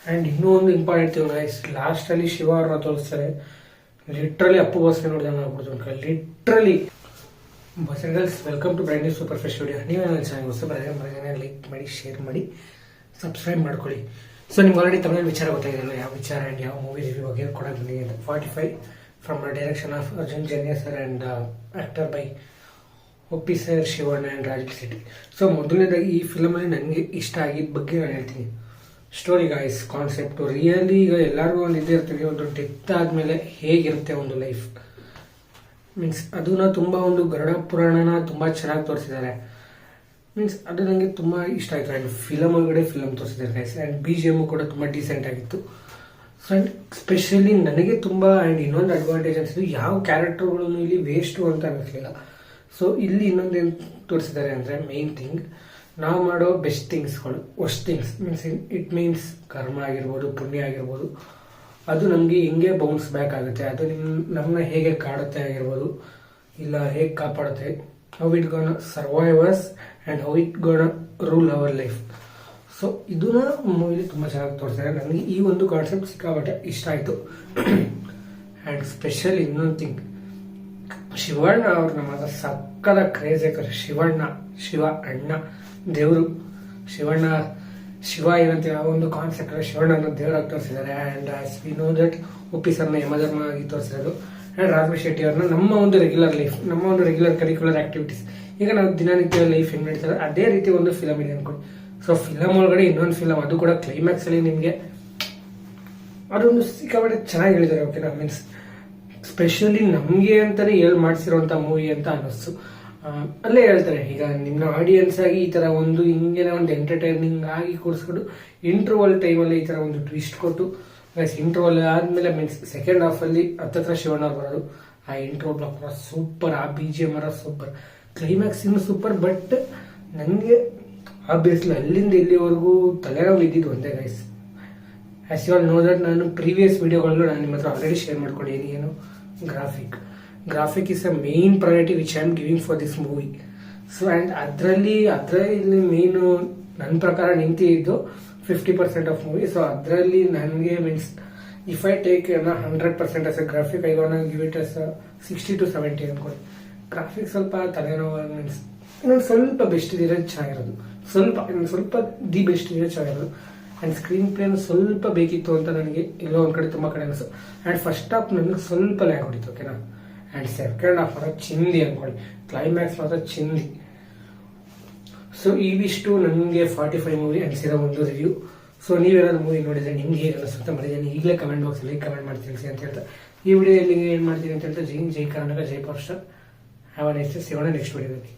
And ಇನ್ನೂ ಒಂದು important thing guys, ಲಾಸ್ಟಲ್ಲಿ ಶಿವ ಅವ್ರನ್ನ ತೋರಿಸ್ತಾರೆ. ಲಿಟ್ರಲಿ ಅಪ್ಪು ಬಸ್ಗೆ ನೋಡಿದಂಗೆ ಆಗ್ಬಿಡ್ತು literally. Boys and girls, welcome to brand new super fest video. ನೀವೇ ನನ್ನ ಚಾನಲ್ ಹೊಸಬ ಲೈಕ್ ಮಾಡಿ, ಶೇರ್ ಮಾಡಿ, ಸಬ್ಸ್ಕ್ರೈಬ್ ಮಾಡ್ಕೊಳ್ಳಿ. ಸೊ ನಿಮ್ಗೆ ಆಲ್ರೆಡಿ ತಮಿಳಲ್ಲಿ ವಿಚಾರ ಗೊತ್ತಾಗಿದೆಯಲ್ಲ, ಯಾವ ವಿಚಾರ ಆ್ಯಂಡ್ ಯಾವ ಮೂವಿ ರಿವ್ಯೂ ಬಗ್ಗೆ ಕೊಡೋಕೆ ಬಂದಿದೆ ಅಂತ. 45 from direction of Arjun Janya sir and actor by Uppi sir, Shivanna and Rajeev Shetty. So ಮೊದಲನೇದಾಗಿ ಈ ಫಿಲಮಲ್ಲಿ ನನಗೆ ಇಷ್ಟ ಆಗಿದ್ದ ಬಗ್ಗೆ ನಾನು ಹೇಳ್ತೀನಿ. ಸ್ಟೋರಿ ಗಾಯ್ಸ್, ಕಾನ್ಸೆಪ್ಟು ರಿಯಲಿ ಈಗ ಎಲ್ಲರಿಗೂ ಒಂದು ಇದೇ ಇರ್ತೀವಿ, ಒಂದು ಡೆತ್ ಆದಮೇಲೆ ಹೇಗಿರುತ್ತೆ ಒಂದು ಲೈಫ್ ಮೀನ್ಸ್ ಅದನ್ನ ತುಂಬ ಒಂದು ಗರುಡ ಪುರಾಣನ ತುಂಬ ಚೆನ್ನಾಗಿ ತೋರಿಸಿದ್ದಾರೆ. ಮೀನ್ಸ್ ಅದು ನನಗೆ ತುಂಬ ಇಷ್ಟ ಆಯಿತು. ಆ್ಯಂಡ್ ಫಿಲಮ್ ಒಳಗಡೆ ಫಿಲಮ್ ತೋರಿಸಿದ್ದಾರೆ guys. And B G M ಕೂಡ ತುಂಬ ಡೀಸೆಂಟ್ ಆಗಿತ್ತು. ಸೊ ಆ್ಯಂಡ್ ಸ್ಪೆಷಲಿ ನನಗೆ ತುಂಬ ಆ್ಯಂಡ್ ಇನ್ನೊಂದು ಅಡ್ವಾಂಟೇಜ್ ಅನಿಸಿದ್ದು, ಯಾವ ಕ್ಯಾರೆಕ್ಟರ್ಗಳನ್ನು ಇಲ್ಲಿ ವೇಸ್ಟು ಅಂತ ಅನ್ನಿಸ್ಲಿಲ್ಲ. ಸೊ ಇಲ್ಲಿ ಇನ್ನೊಂದೇನು ತೋರಿಸಿದ್ದಾರೆ ಅಂದರೆ, ಮೇನ್ ಥಿಂಗ್ ನಾವು ಮಾಡೋ ಬೆಸ್ಟ್ ಥಿಂಗ್ಸ್ಗಳು, worst things it means karma ಆಗಿರ್ಬೋದು, ಪುಣ್ಯ ಆಗಿರ್ಬೋದು, ಅದು ನಮಗೆ ಹೆಂಗೆ ಬೌನ್ಸ್ ಬ್ಯಾಕ್ ಆಗುತ್ತೆ, ಅದು ನಮ್ಮನ್ನ ಹೇಗೆ ಕಾಡುತ್ತೆ ಆಗಿರ್ಬೋದು, ಇಲ್ಲ ಹೇಗೆ ಕಾಪಾಡುತ್ತೆ, how it gonna survive us and how it gonna rule our life. So ಇದನ್ನ ಮೂವಿಲಿ ತುಂಬ ಚೆನ್ನಾಗಿ ತೋರಿಸ್ತಾರೆ. ನನಗೆ ಈ ಒಂದು ಕಾನ್ಸೆಪ್ಟ್ ಸಿಕ್ಕಾಪಟ್ಟೆ ಇಷ್ಟ ಆಯಿತು. ಆ್ಯಂಡ್ ಸ್ಪೆಷಲ್ ಇನ್ನೊಂದು ಥಿಂಗ್, ಶಿವಣ್ಣ ಅವ್ರನ್ನ ಮಾತ್ರ ಸಕ್ಕದ ಕ್ರೇಜ್ ಯಾಕಂದ್ರೆ ಶಿವ ಅಣ್ಣ ದೇವರು. ಶಿವ ಏನಂತ ಆ ಒಂದು ಕಾನ್ಸೆಪ್ಟ್ ಶಿವಣ್ಣನ ದೇವರಾಗಿ ತೋರಿಸಿದ್ದಾರೆ. And as we know that ಒಪ್ಪಿ ಸರ್ನ ಯಮಧರ್ಮ ಆಗಿ ತೋರಿಸಿರೋದು. ಆ್ಯಂಡ್ ರಾಜೀವ್ ಶೆಟ್ಟಿ ಅವ್ರನ್ನ ನಮ್ಮ ಒಂದು ರೆಗ್ಯುಲರ್ ಲೈಫ್, ನಮ್ಮ ಒಂದು ರೆಗ್ಯುಲರ್ ಕರಿಕ್ಯುಲರ್ ಆಕ್ಟಿವಿಟೀಸ್, ಈಗ ನಾವು ದಿನನಿತ್ಯ ಲೈಫ್ ಹೆಂಗ್ ನಡೀತಾರೆ ಅದೇ ರೀತಿ ಒಂದು ಫಿಲಮ್ ಇದೆ ಅನ್ಕೊಂಡು. ಸೊ ಫಿಲಮ್ ಒಳಗಡೆ ಇನ್ನೊಂದು ಫಿಲಮ್, ಅದು ಕೂಡ ಕ್ಲೈಮ್ಯಾಕ್ಸ್ ಅಲ್ಲಿ ನಿಮಗೆ ಅದೊಂದು ಸಿಕ್ಕಾಪಟ್ಟೆ ಚೆನ್ನಾಗಿ ಹೇಳಿದ್ದಾರೆ. ಓಕೆನಾ, ಮೀನ್ಸ್ ಸ್ಪೆಷಲಿ ನಮಗೆ ಅಂತಾನೆ ಮಾಡಿಸಿರುವಂತ ಮೂವಿ ಅಂತ ಅನ್ನಿಸ್ತು. ಅಲ್ಲೇ ಹೇಳ್ತಾರೆ, ಈಗ ನಿಮ್ಮ ಆಡಿಯನ್ಸ್ ಆಗಿ ಈ ತರ ಒಂದು ಹಿಂಗೆ ಒಂದು ಎಂಟರ್ಟೈನಿಂಗ್ ಆಗಿ ಕೂರಿಸ್ಕೊಂಡು ಇಂಟರ್ವಲ್ ಟೈಮಲ್ಲಿ ಈ ತರ ಒಂದು ಟ್ವಿಸ್ಟ್ ಕೊಟ್ಟು, ಇಂಟರ್ವಲ್ ಆದ್ಮೇಲೆ ಮೀನ್ಸ್ ಸೆಕೆಂಡ್ ಹಾಫ್ ಅಲ್ಲಿ ಹತ್ತತ್ರ ಶಿವಣ್ಣ ಅವ್ರು ಬರೋದು, ಆ ಇಂಟ್ರೋ ಬ್ಲಾಕ್ ಸೂಪರ್, ಆ B G M super, climax ಇನ್ನು ಸೂಪರ್. ಬಟ್ ನನಗೆ ಆಬ್ವಿಯಸ್ಲಿ ಅಲ್ಲಿಂದ ಇಲ್ಲಿವರೆಗೂ ತಲೆನೋವು ಇದ್ದಿದ್ದು ಒಂದೇ guys. As you all know that ನಾನು ಪ್ರೀವಿಯಸ್ ವಿಡಿಯೋಗಳಲ್ಲೂ ನಾನು ನಿಮ್ಮ ಹತ್ರ ಆಲ್ರೆಡಿ ಶೇರ್ ಮಾಡ್ಕೊಂಡಿದ್ದೀನಿ. ಏನು graphic is a main priority which I am giving for this movie. So and ಅದರಲ್ಲಿ ಮೇನು ನನ್ನ ಪ್ರಕಾರ ನಿಂತಿದ್ದು 50% ಆಫ್ ಮೂವಿ. ಸೊ ಅದರಲ್ಲಿ ನನಗೆ means if I take 100% as a graphic, I ಗೋನ give it as 60 to 70 ಅನ್ಕೊಳ್ಳಿ. Graphic ಸ್ವಲ್ಪ ತಲೆನೋವು, means ಇನ್ನೊಂದು ಸ್ವಲ್ಪ ಬೆಸ್ಟ್ ಇದ್ರೆ ಚೆನ್ನಾಗಿರೋದು, ಸ್ವಲ್ಪ ದಿ ಬೆಸ್ಟ್ ಇದ್ರೆ ಚೆನ್ನಾಗಿರೋದು. ಆ್ಯಂಡ್ ಸ್ಕ್ರೀನ್ ಪ್ಲೇನ್ ಸ್ವಲ್ಪ ಬೇಕಿತ್ತು ಅಂತ ನನಗೆ ಎಲ್ಲೋ ಒಂದು ಕಡೆ ತುಂಬ ಕಡೆ ಅನಿಸ್ತು. ಆ್ಯಂಡ್ ಫಸ್ಟ್ ಹಾಫ್ ನನಗೆ ಸ್ವಲ್ಪ ಲ್ಯಾಗ್ ಹೊಡಿತು. ಓಕೆನಾ, ಆ್ಯಂಡ್ ಸೆಕೆಂಡ್ ಹಾಫ್ ಮಾತ್ರ ಚಿಂದಿ ಅನ್ಕೊಳ್ಳಿ, ಕ್ಲೈಮ್ಯಾಕ್ಸ್ ಮಾತ್ರ ಚಿಂದಿ. ಸೊ ಇವಿಷ್ಟು ನನಗೆ 45 ಮೂವಿ ಅನಿಸಿರೋ ಒಂದು ರಿವ್ಯೂ. ಸೊ ನೀವೇನಾದ್ರು ಮೂವಿ ನೋಡಿದ್ರೆ ನಿಮ್ಗೆ ಹೇಗೆ ಅನಿಸುತ್ತೆ ಮರಿದೇನೆ ಈಗಲೇ ಕಮೆಂಟ್ ಬಾಕ್ಸಲ್ಲಿ ಕಮೆಂಟ್ ಮಾಡಿ ತಿಳಿಸಿ ಅಂತ ಹೇಳ್ತಾ ಈ ವಿಡಿಯೋದಲ್ಲಿ ಏನು ಮಾಡ್ತೀನಿ ಅಂತ ಹೇಳ್ತಾ, ಜೈ ಕರ್ನಾಟಕ, ಜೈ power star. Have a nice day. ಸಿಗೋಣ ನೆಕ್ಸ್ಟ್ ವಿಡಿಯೋದಲ್ಲಿ.